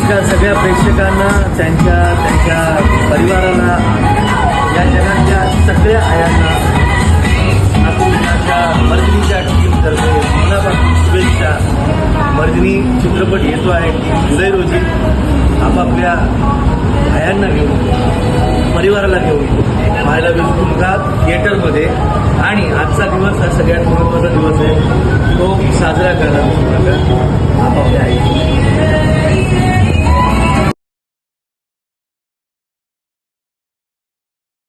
नमस्कार सगळ्या प्रेक्षकांना, त्यांच्या त्यांच्या परिवाराला, या जगातल्या सगळ्या आयांना नागपूरच्या मर्दिनीच्या टीमतर्फे मनापासून शुभेच्छा. मर्दिनी चित्रपट येतो आहे जुलै रोजी. आपापल्या आयांना घेऊन, परिवाराला घेऊन पाहायला विष्णुमुखा थिएटरमध्ये. आणि आजचा दिवस हा सगळ्यात महत्त्वाचा दिवस आहे, तो साजरा करा आपापल्या आई.